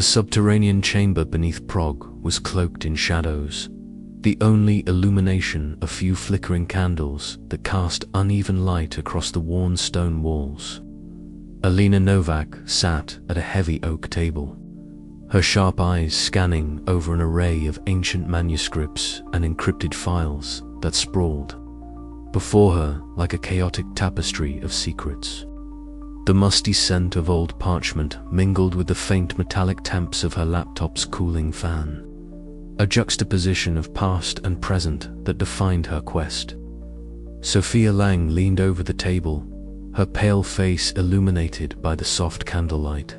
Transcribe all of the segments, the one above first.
The subterranean chamber beneath Prague was cloaked in shadows, the only illumination a few flickering candles that cast uneven light across the worn stone walls. Elena Novak sat at a heavy oak table, her sharp eyes scanning over an array of ancient manuscripts and encrypted files that sprawled before her like a chaotic tapestry of secrets. The musty scent of old parchment mingled with the faint metallic temps of her laptop's cooling fan, a juxtaposition of past and present that defined her quest. Sophia Lang leaned over the table, her pale face illuminated by the soft candlelight.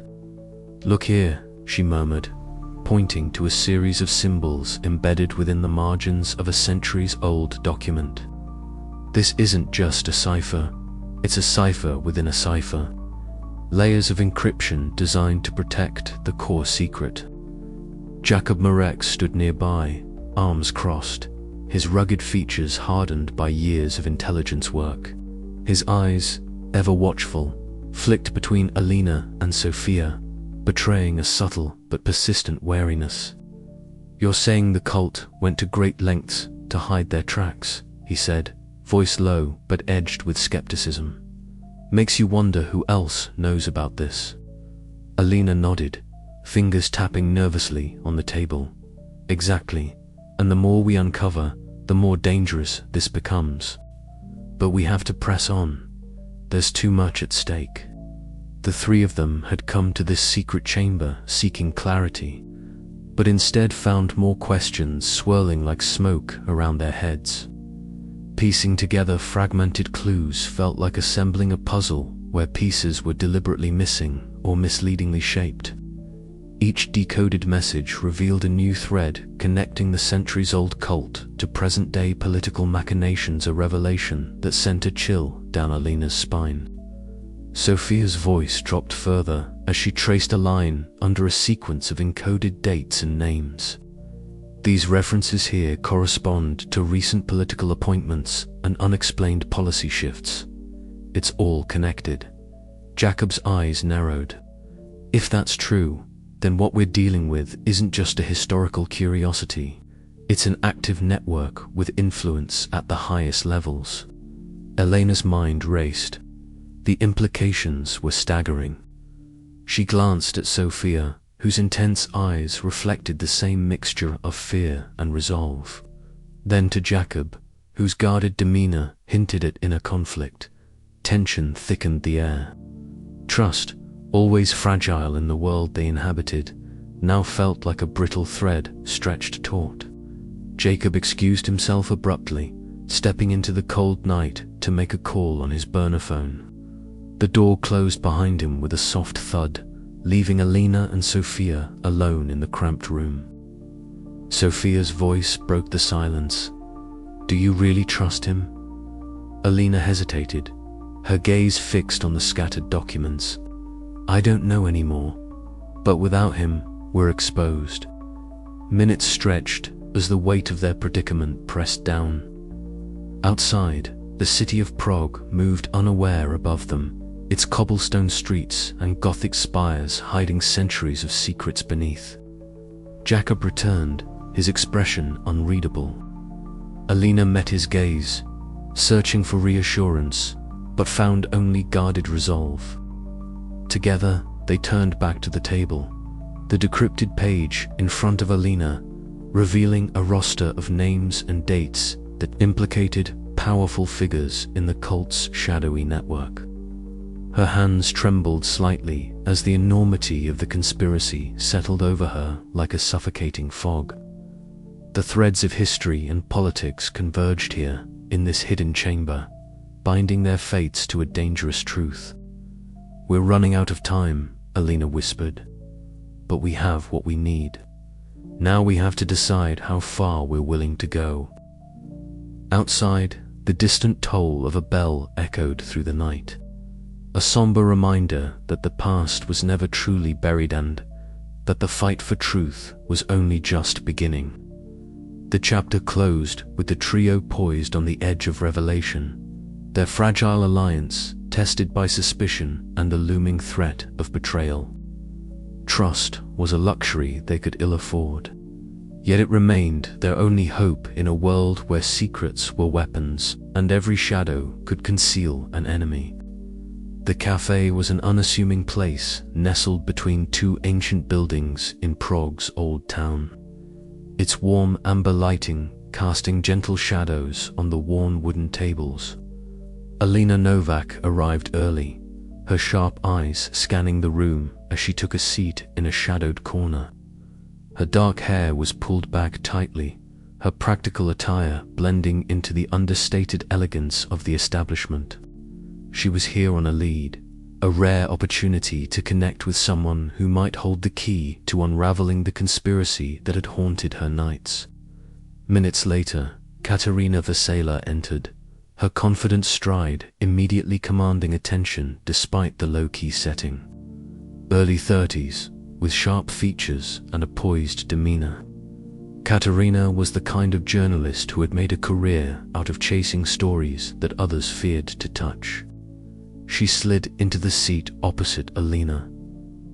"Look here," she murmured, pointing to a series of symbols embedded within the margins of a centuries-old document. "This isn't just a cipher, it's a cipher within a cipher. Layers of encryption designed to protect the core secret." Jakub Marek stood nearby, arms crossed, his rugged features hardened by years of intelligence work. His eyes, ever watchful, flicked between Elena and Sophia, betraying a subtle but persistent wariness. "You're saying the cult went to great lengths to hide their tracks," he said, voice low but edged with skepticism. "Makes you wonder who else knows about this." Elena nodded, fingers tapping nervously on the table. "Exactly, and the more we uncover, the more dangerous this becomes. But we have to press on. There's too much at stake." The three of them had come to this secret chamber seeking clarity, but instead found more questions swirling like smoke around their heads. Piecing together fragmented clues felt like assembling a puzzle where pieces were deliberately missing or misleadingly shaped. Each decoded message revealed a new thread connecting the centuries-old cult to present-day political machinations, a revelation that sent a chill down Elena's spine. Sophia's voice dropped further as she traced a line under a sequence of encoded dates and names. "These references here correspond to recent political appointments and unexplained policy shifts. It's all connected." Jakub's eyes narrowed. "If that's true, then what we're dealing with isn't just a historical curiosity. It's an active network with influence at the highest levels." Elena's mind raced. The implications were staggering. She glanced at Sophia, whose intense eyes reflected the same mixture of fear and resolve. Then to Jakub, whose guarded demeanor hinted at inner conflict. Tension thickened the air. Trust, always fragile in the world they inhabited, now felt like a brittle thread stretched taut. Jakub excused himself abruptly, stepping into the cold night to make a call on his burner phone. The door closed behind him with a soft thud, leaving Elena and Sophia alone in the cramped room. Sophia's voice broke the silence. "Do you really trust him?" Elena hesitated, her gaze fixed on the scattered documents. "I don't know anymore, but without him, we're exposed." Minutes stretched as the weight of their predicament pressed down. Outside, the city of Prague moved unaware above them, its cobblestone streets and Gothic spires hiding centuries of secrets beneath. Jakub returned, his expression unreadable. Elena met his gaze, searching for reassurance, but found only guarded resolve. Together, they turned back to the table, the decrypted page in front of Elena, revealing a roster of names and dates that implicated powerful figures in the cult's shadowy network. Her hands trembled slightly as the enormity of the conspiracy settled over her like a suffocating fog. The threads of history and politics converged here, in this hidden chamber, binding their fates to a dangerous truth. "We're running out of time," Elena whispered, "but we have what we need. Now we have to decide how far we're willing to go." Outside, the distant toll of a bell echoed through the night, a somber reminder that the past was never truly buried and that the fight for truth was only just beginning. The chapter closed with the trio poised on the edge of revelation, their fragile alliance tested by suspicion and the looming threat of betrayal. Trust was a luxury they could ill afford. Yet it remained their only hope in a world where secrets were weapons and every shadow could conceal an enemy. The cafe was an unassuming place nestled between two ancient buildings in Prague's old town. Its warm amber lighting casting gentle shadows on the worn wooden tables. Elena Novak arrived early, her sharp eyes scanning the room as she took a seat in a shadowed corner. Her dark hair was pulled back tightly, her practical attire blending into the understated elegance of the establishment. She was here on a lead, a rare opportunity to connect with someone who might hold the key to unraveling the conspiracy that had haunted her nights. Minutes later, Katerina Vesela entered, her confident stride immediately commanding attention despite the low-key setting. Early 30s, with sharp features and a poised demeanor. Katerina was the kind of journalist who had made a career out of chasing stories that others feared to touch. She slid into the seat opposite Elena,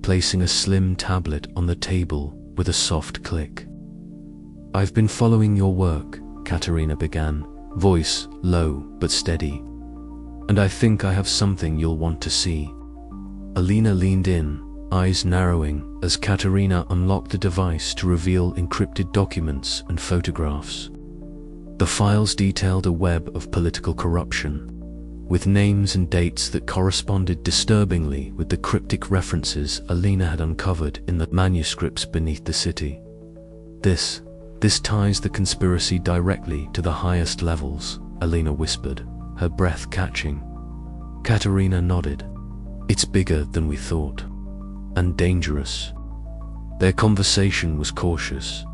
placing a slim tablet on the table with a soft click. "I've been following your work," Katerina began, voice low but steady. "And I think I have something you'll want to see." Elena leaned in, eyes narrowing as Katerina unlocked the device to reveal encrypted documents and photographs. The files detailed a web of political corruption, with names and dates that corresponded disturbingly with the cryptic references Elena had uncovered in the manuscripts beneath the city. This ties the conspiracy directly to the highest levels," Elena whispered, her breath catching. Katerina nodded. "It's bigger than we thought. And dangerous." Their conversation was cautious,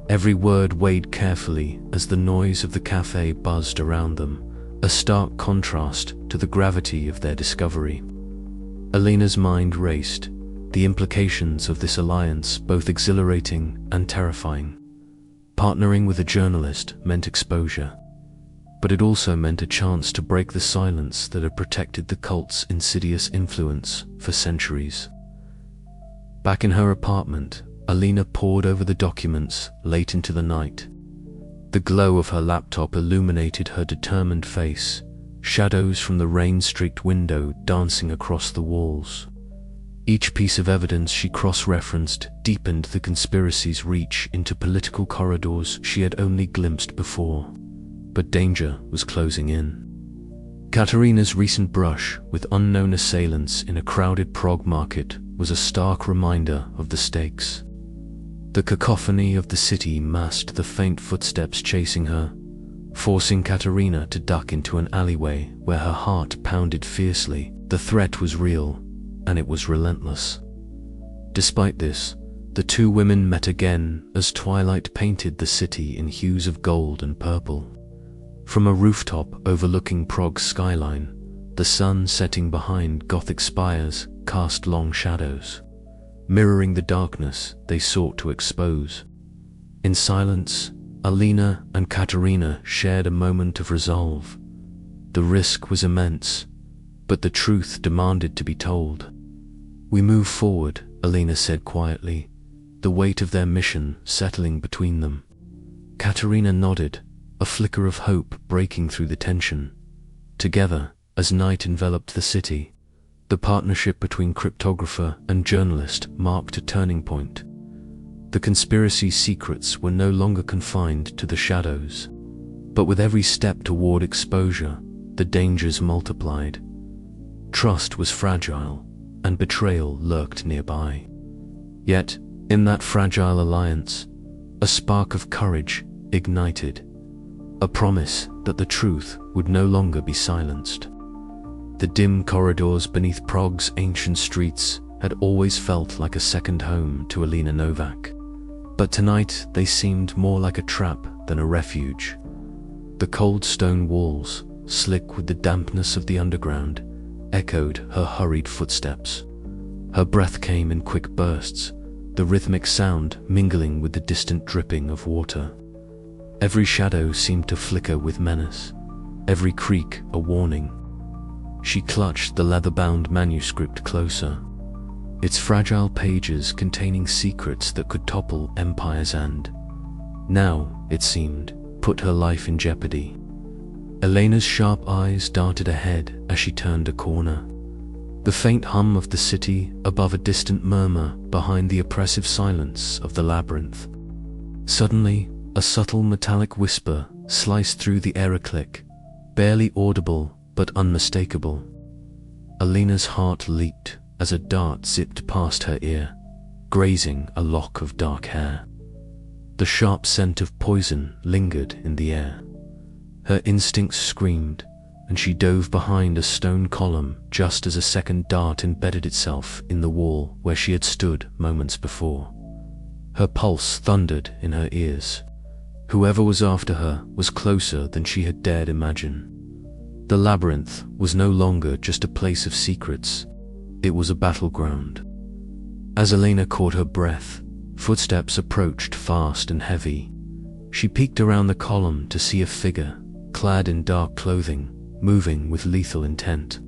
every word weighed carefully as the noise of the cafe buzzed around them, a stark contrast to the gravity of their discovery. Elena's mind raced, the implications of this alliance both exhilarating and terrifying. Partnering with a journalist meant exposure, but it also meant a chance to break the silence that had protected the cult's insidious influence for centuries. Back in her apartment, Elena pored over the documents late into the night. The glow of her laptop illuminated her determined face, shadows from the rain-streaked window dancing across the walls. Each piece of evidence she cross-referenced deepened the conspiracy's reach into political corridors she had only glimpsed before. But danger was closing in. Katerina's recent brush with unknown assailants in a crowded Prague market was a stark reminder of the stakes. The cacophony of the city masked the faint footsteps chasing her, forcing Katerina to duck into an alleyway where her heart pounded fiercely. The threat was real, and it was relentless. Despite this, the two women met again as twilight painted the city in hues of gold and purple. From a rooftop overlooking Prague's skyline, the sun setting behind Gothic spires cast long shadows, mirroring the darkness they sought to expose. In silence, Elena and Katerina shared a moment of resolve. The risk was immense, but the truth demanded to be told. "We move forward," Elena said quietly, the weight of their mission settling between them. Katerina nodded, a flicker of hope breaking through the tension. Together, as night enveloped the city, the partnership between cryptographer and journalist marked a turning point. The conspiracy's secrets were no longer confined to the shadows, but with every step toward exposure, the dangers multiplied. Trust was fragile, and betrayal lurked nearby. Yet, in that fragile alliance, a spark of courage ignited, a promise that the truth would no longer be silenced. The dim corridors beneath Prague's ancient streets had always felt like a second home to Elena Novak, but tonight they seemed more like a trap than a refuge. The cold stone walls, slick with the dampness of the underground, echoed her hurried footsteps. Her breath came in quick bursts, the rhythmic sound mingling with the distant dripping of water. Every shadow seemed to flicker with menace, every creak a warning. She clutched the leather-bound manuscript closer. its fragile pages containing secrets that could topple empires and, now, it seemed, put her life in jeopardy. Elena's sharp eyes darted ahead as she turned a corner. The faint hum of the city above a distant murmur behind the oppressive silence of the labyrinth. Suddenly, a subtle metallic whisper sliced through the air, a click, barely audible but unmistakable. Elena's heart leaped as a dart zipped past her ear, grazing a lock of dark hair. The sharp scent of poison lingered in the air. Her instincts screamed, and she dove behind a stone column just as a second dart embedded itself in the wall where she had stood moments before. Her pulse thundered in her ears. Whoever was after her was closer than she had dared imagine. The labyrinth was no longer just a place of secrets. It was a battleground. As Elena caught her breath, footsteps approached fast and heavy. She peeked around the column to see a figure, clad in dark clothing, moving with lethal intent.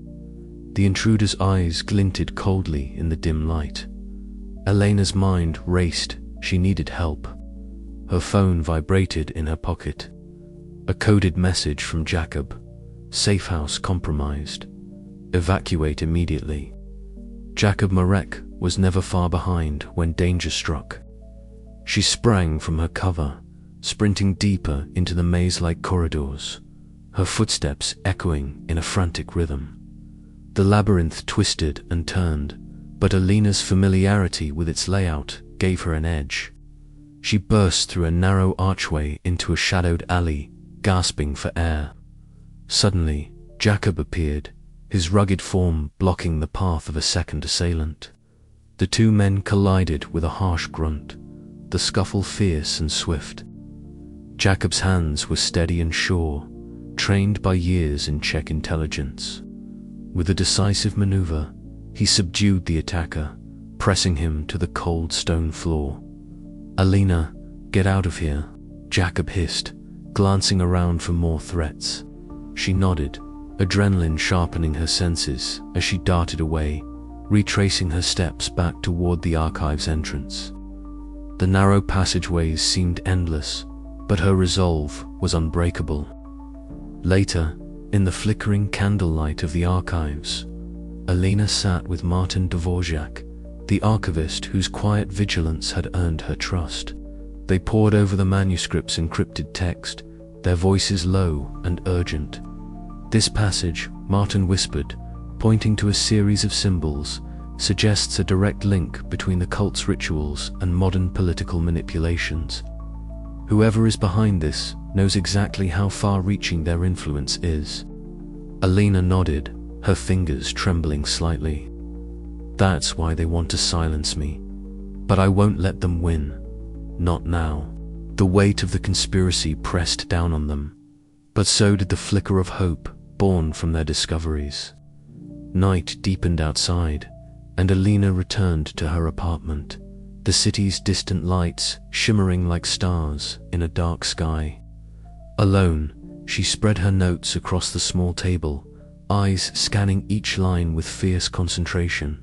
The intruder's eyes glinted coldly in the dim light. Elena's mind raced. She needed help. Her phone vibrated in her pocket. A coded message from Jacob. Safe house compromised. Evacuate immediately. Jacob Marek was never far behind when danger struck. She sprang from her cover, sprinting deeper into the maze-like corridors, her footsteps echoing in a frantic rhythm. The labyrinth twisted and turned, but Elena's familiarity with its layout gave her an edge. She burst through a narrow archway into a shadowed alley, gasping for air. Suddenly, Jacob appeared, his rugged form blocking the path of a second assailant. The two men collided with a harsh grunt, the scuffle fierce and swift. Jacob's hands were steady and sure, trained by years in Czech intelligence. With a decisive maneuver, he subdued the attacker, pressing him to the cold stone floor. "Elena, get out of here," Jacob hissed, glancing around for more threats. She nodded, adrenaline sharpening her senses as she darted away, retracing her steps back toward the archive's entrance. The narrow passageways seemed endless, but her resolve was unbreakable. Later, in the flickering candlelight of the archives, Elena sat with Martin Dvorak, the archivist whose quiet vigilance had earned her trust. They pored over the manuscript's encrypted text, their voices low and urgent. "This passage," Martin whispered, pointing to a series of symbols, "suggests a direct link between the cult's rituals and modern political manipulations. Whoever is behind this knows exactly how far-reaching their influence is." Elena nodded, her fingers trembling slightly. "That's why they want to silence me. But I won't let them win. Not now." The weight of the conspiracy pressed down on them, but so did the flicker of hope born from their discoveries. Night deepened outside, and Elena returned to her apartment, the city's distant lights shimmering like stars in a dark sky. Alone, she spread her notes across the small table, eyes scanning each line with fierce concentration.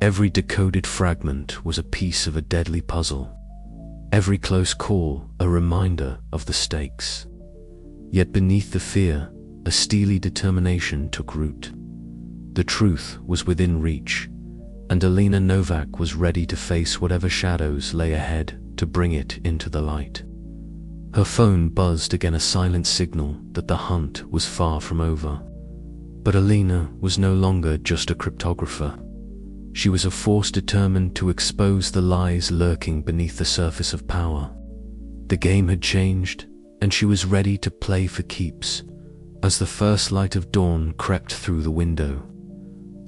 Every decoded fragment was a piece of a deadly puzzle. Every close call a reminder of the stakes. Yet beneath the fear, a steely determination took root. The truth was within reach, and Elena Novak was ready to face whatever shadows lay ahead to bring it into the light. Her phone buzzed again, a silent signal that the hunt was far from over. But Elena was no longer just a cryptographer. She was a force determined to expose the lies lurking beneath the surface of power. The game had changed, and she was ready to play for keeps. As the first light of dawn crept through the window,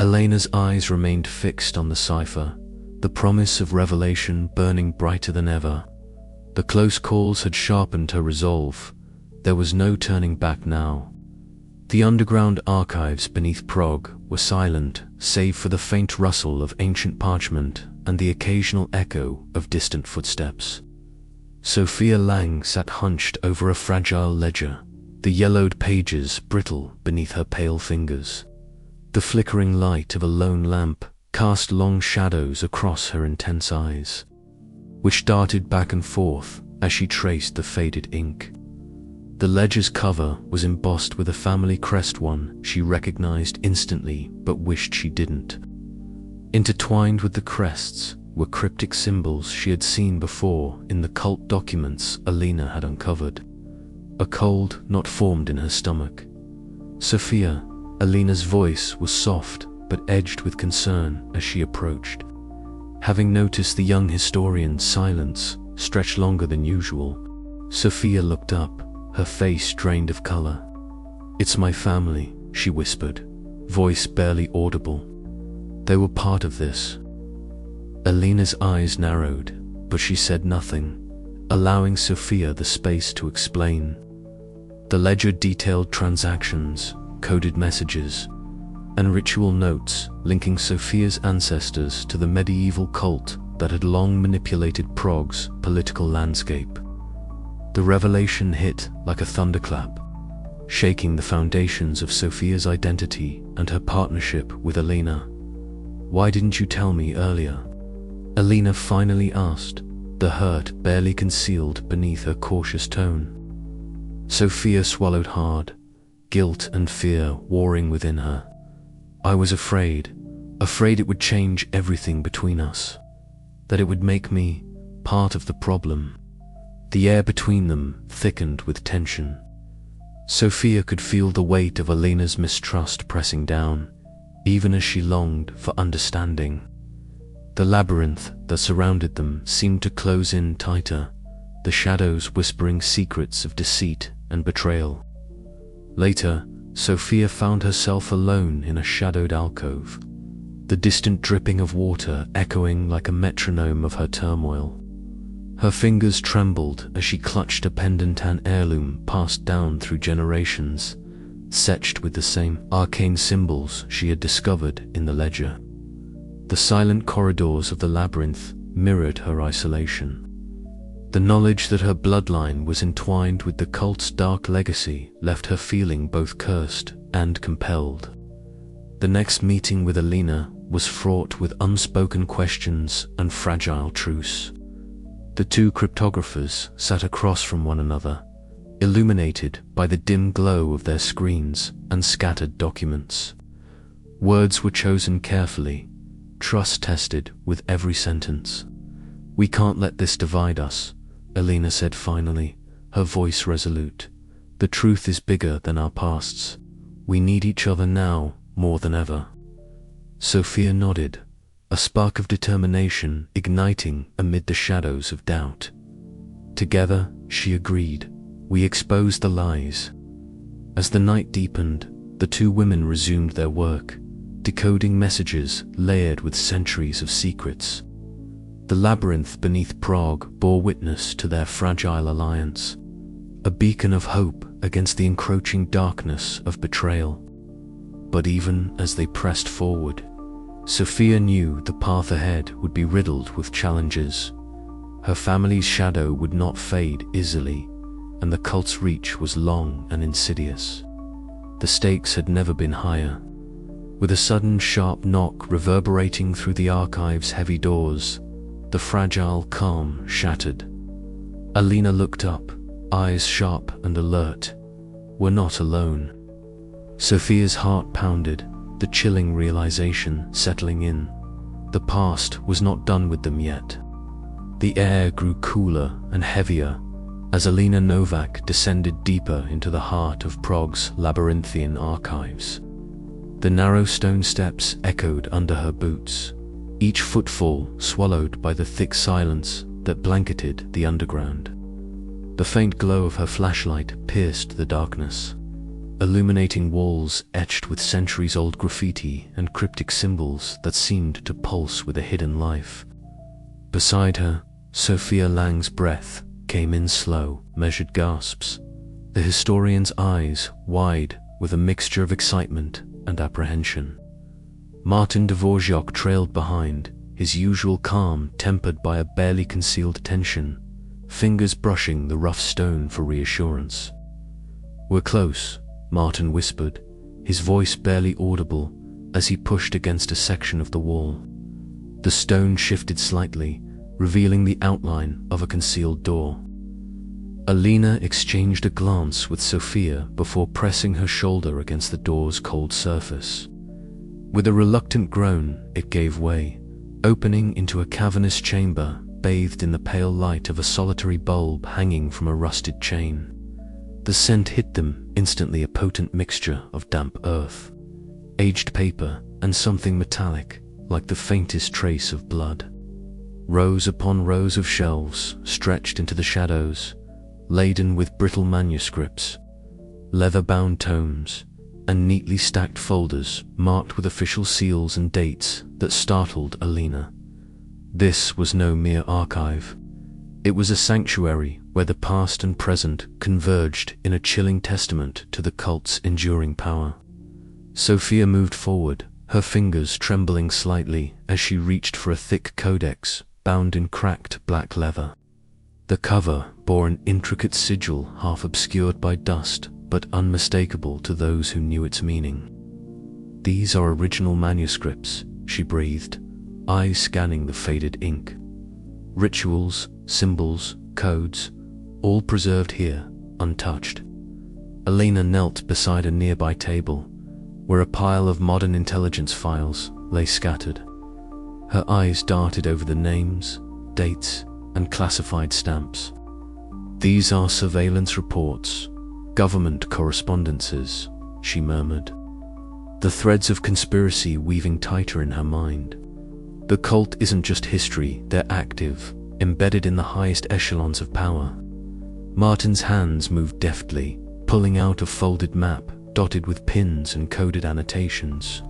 Elena's eyes remained fixed on the cipher, the promise of revelation burning brighter than ever. The close calls had sharpened her resolve. There was no turning back now. The underground archives beneath Prague were silent, save for the faint rustle of ancient parchment and the occasional echo of distant footsteps. Sophia Lang sat hunched over a fragile ledger, the yellowed pages brittle beneath her pale fingers. The flickering light of a lone lamp cast long shadows across her intense eyes, which darted back and forth as she traced the faded ink. The ledger's cover was embossed with a family crest, one she recognized instantly but wished she didn't. Intertwined with the crests were cryptic symbols she had seen before in the cult documents Elena had uncovered. A cold knot formed in her stomach. "Sophia," Elena's voice was soft but edged with concern as she approached. Having noticed the young historian's silence stretched longer than usual, Sophia looked up, her face drained of color. "It's my family," she whispered, voice barely audible. "They were part of this." Elena's eyes narrowed, but she said nothing, allowing Sophia the space to explain. The ledger detailed transactions, coded messages, and ritual notes linking Sophia's ancestors to the medieval cult that had long manipulated Prague's political landscape. The revelation hit like a thunderclap, shaking the foundations of Sophia's identity and her partnership with Elena. "Why didn't you tell me earlier?" Elena finally asked, the hurt barely concealed beneath her cautious tone. Sophia swallowed hard, guilt and fear warring within her. "I was afraid it would change everything between us, that it would make me part of the problem." The air between them thickened with tension. Sophia could feel the weight of Elena's mistrust pressing down, even as she longed for understanding. The labyrinth that surrounded them seemed to close in tighter, the shadows whispering secrets of deceit and betrayal. Later, Sophia found herself alone in a shadowed alcove, the distant dripping of water echoing like a metronome of her turmoil. Her fingers trembled as she clutched a pendant, an heirloom passed down through generations, etched with the same arcane symbols she had discovered in the ledger. The silent corridors of the labyrinth mirrored her isolation. The knowledge that her bloodline was entwined with the cult's dark legacy left her feeling both cursed and compelled. The next meeting with Elena was fraught with unspoken questions and fragile truths. The two cryptographers sat across from one another, illuminated by the dim glow of their screens and scattered documents. Words were chosen carefully, trust tested with every sentence. "We can't let this divide us," Elena said finally, her voice resolute. "The truth is bigger than our pasts. We need each other now more than ever." Sophia nodded, a spark of determination igniting amid the shadows of doubt. Together, she agreed, we expose the lies. As the night deepened, the two women resumed their work, decoding messages layered with centuries of secrets. The labyrinth beneath Prague bore witness to their fragile alliance, a beacon of hope against the encroaching darkness of betrayal. But even as they pressed forward, Sophia knew the path ahead would be riddled with challenges. Her family's shadow would not fade easily, and the cult's reach was long and insidious. The stakes had never been higher. With a sudden sharp knock reverberating through the archive's heavy doors, the fragile calm shattered. Elena looked up, eyes sharp and alert. We're not alone. Sophia's heart pounded, the chilling realization settling in. The past was not done with them yet. The air grew cooler and heavier as Elena Novak descended deeper into the heart of Prague's labyrinthian archives. The narrow stone steps echoed under her boots, each footfall swallowed by the thick silence that blanketed the underground. The faint glow of her flashlight pierced the darkness, illuminating walls etched with centuries-old graffiti and cryptic symbols that seemed to pulse with a hidden life. Beside her, Sophia Lang's breath came in slow, measured gasps, the historian's eyes wide with a mixture of excitement and apprehension. Martin Dvorak trailed behind, his usual calm tempered by a barely concealed tension, fingers brushing the rough stone for reassurance. "We're close," Martin whispered, his voice barely audible as he pushed against a section of the wall. The stone shifted slightly, revealing the outline of a concealed door. Elena exchanged a glance with Sophia before pressing her shoulder against the door's cold surface. With a reluctant groan, it gave way, opening into a cavernous chamber bathed in the pale light of a solitary bulb hanging from a rusted chain. The scent hit them instantly, a potent mixture of damp earth, aged paper, and something metallic, like the faintest trace of blood. Rows upon rows of shelves stretched into the shadows, laden with brittle manuscripts, leather-bound tomes, and neatly stacked folders marked with official seals and dates that startled Elena. This was no mere archive. It was a sanctuary where the past and present converged in a chilling testament to the cult's enduring power. Sophia moved forward, her fingers trembling slightly as she reached for a thick codex bound in cracked black leather. The cover bore an intricate sigil half obscured by dust but unmistakable to those who knew its meaning. "These are original manuscripts," she breathed, eyes scanning the faded ink. "Rituals, symbols, codes, all preserved here, untouched." Elena knelt beside a nearby table, where a pile of modern intelligence files lay scattered. Her eyes darted over the names, dates, and classified stamps. "These are surveillance reports, government correspondences," she murmured, the threads of conspiracy weaving tighter in her mind. The cult isn't just history, they're active, embedded in the highest echelons of power. Martin's hands moved deftly, pulling out a folded map dotted with pins and coded annotations.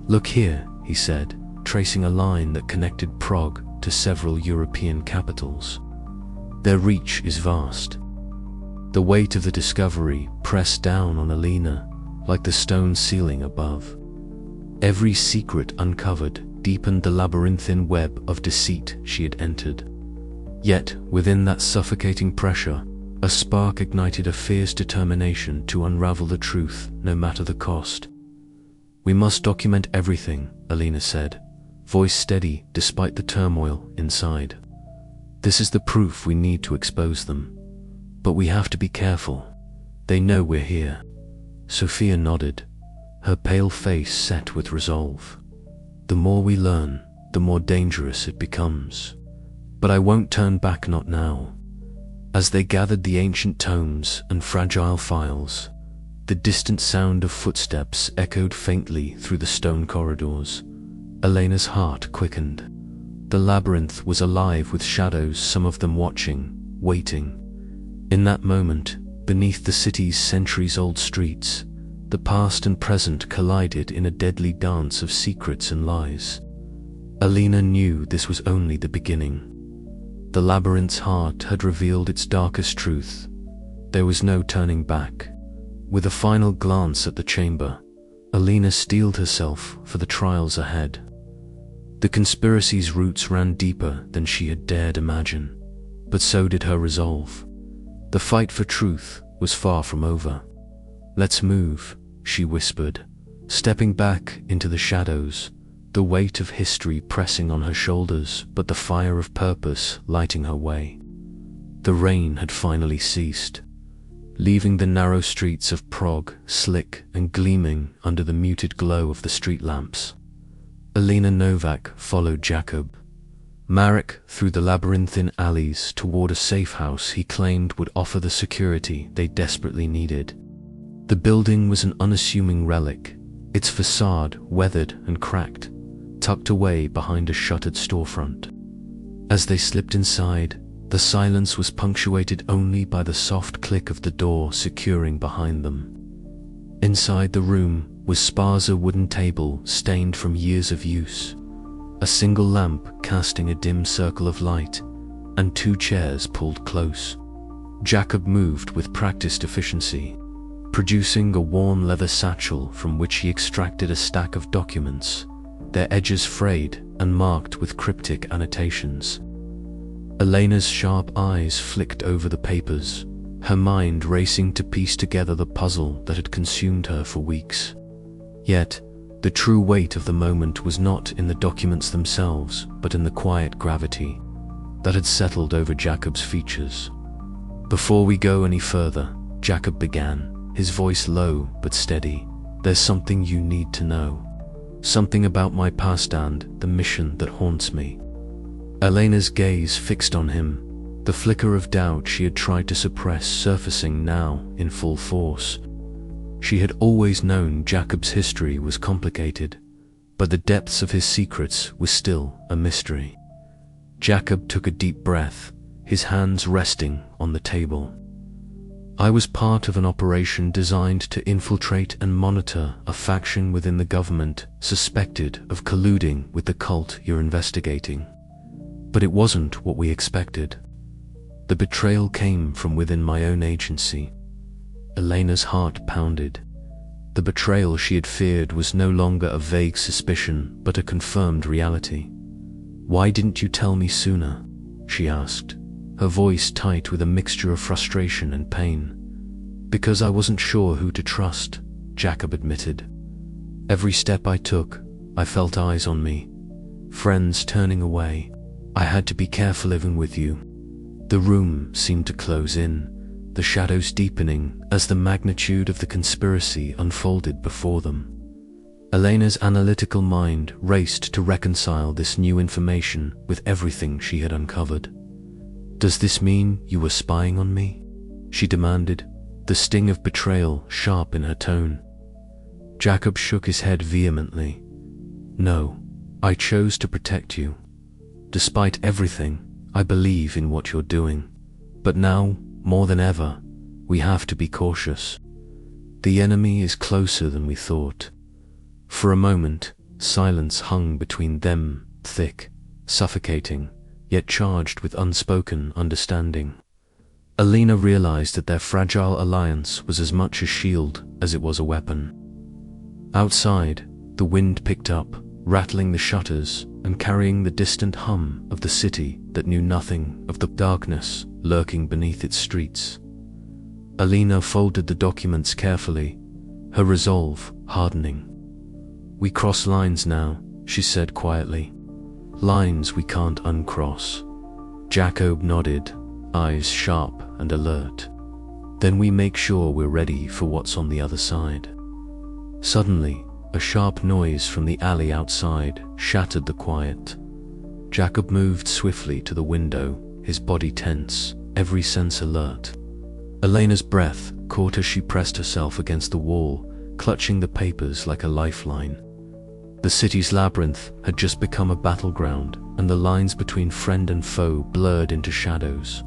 "Look here," he said, tracing a line that connected Prague to several European capitals. "Their reach is vast." The weight of the discovery pressed down on Elena like the stone ceiling above. Every secret uncovered deepened the labyrinthine web of deceit she had entered. Yet, within that suffocating pressure, a spark ignited a fierce determination to unravel the truth, no matter the cost. "We must document everything," Elena said, voice steady despite the turmoil inside. "This is the proof we need to expose them. But we have to be careful. They know we're here." Sophia nodded, her pale face set with resolve. "The more we learn, the more dangerous it becomes. But I won't turn back, not now." As they gathered the ancient tomes and fragile files, the distant sound of footsteps echoed faintly through the stone corridors. Elena's heart quickened. The labyrinth was alive with shadows, some of them watching, waiting. In that moment, beneath the city's centuries-old streets, the past and present collided in a deadly dance of secrets and lies. Elena knew this was only the beginning. The labyrinth's heart had revealed its darkest truth. There was no turning back. With a final glance at the chamber, Elena steeled herself for the trials ahead. The conspiracy's roots ran deeper than she had dared imagine, but so did her resolve. The fight for truth was far from over. "Let's move," she whispered, stepping back into the shadows, the weight of history pressing on her shoulders but the fire of purpose lighting her way. The rain had finally ceased, leaving the narrow streets of Prague slick and gleaming under the muted glow of the street lamps. Elena Novak followed Jacob, Marek through the labyrinthine alleys toward a safe house he claimed would offer the security they desperately needed. The building was an unassuming relic, its facade weathered and cracked, tucked away behind a shuttered storefront. As they slipped inside, the silence was punctuated only by the soft click of the door securing behind them. Inside the room was sparse a wooden table stained from years of use, a single lamp casting a dim circle of light, and two chairs pulled close. Jacob moved with practiced efficiency, producing a worn leather satchel from which he extracted a stack of documents, their edges frayed and marked with cryptic annotations. Elena's sharp eyes flicked over the papers, her mind racing to piece together the puzzle that had consumed her for weeks. Yet, The true weight of the moment was not in the documents themselves, but in the quiet gravity that had settled over Jacob's features. "Before we go any further," Jacob began, his voice low but steady, "there's something you need to know. Something about my past and the mission that haunts me." Elena's gaze fixed on him, the flicker of doubt she had tried to suppress surfacing now in full force. She had always known Jacob's history was complicated, but the depths of his secrets were still a mystery. Jacob took a deep breath, his hands resting on the table. "I was part of an operation designed to infiltrate and monitor a faction within the government suspected of colluding with the cult you're investigating. But it wasn't what we expected. The betrayal came from within my own agency." Elena's heart pounded. The betrayal she had feared was no longer a vague suspicion, but a confirmed reality. "Why didn't you tell me sooner?" she asked, her voice tight with a mixture of frustration and pain. "Because I wasn't sure who to trust," Jacob admitted. "Every step I took, I felt eyes on me, friends turning away. I had to be careful even with you." The room seemed to close in, the shadows deepening as the magnitude of the conspiracy unfolded before them. Elena's analytical mind raced to reconcile this new information with everything she had uncovered. "Does this mean you were spying on me?" she demanded, the sting of betrayal sharp in her tone. Jacob shook his head vehemently. "No, I chose to protect you. Despite everything, I believe in what you're doing. But now, more than ever, we have to be cautious. The enemy is closer than we thought." For a moment, silence hung between them, thick, suffocating, yet charged with unspoken understanding. Elena realized that their fragile alliance was as much a shield as it was a weapon. Outside, the wind picked up, rattling the shutters and carrying the distant hum of the city that knew nothing of the darkness lurking beneath its streets. Elena folded the documents carefully, her resolve hardening. "We cross lines now," she said quietly. "Lines we can't uncross." Jacob nodded, eyes sharp and alert. "Then we make sure we're ready for what's on the other side." Suddenly, a sharp noise from the alley outside shattered the quiet. Jacob moved swiftly to the window, his body tense, every sense alert. Elena's breath caught as she pressed herself against the wall, clutching the papers like a lifeline. The city's labyrinth had just become a battleground, and the lines between friend and foe blurred into shadows.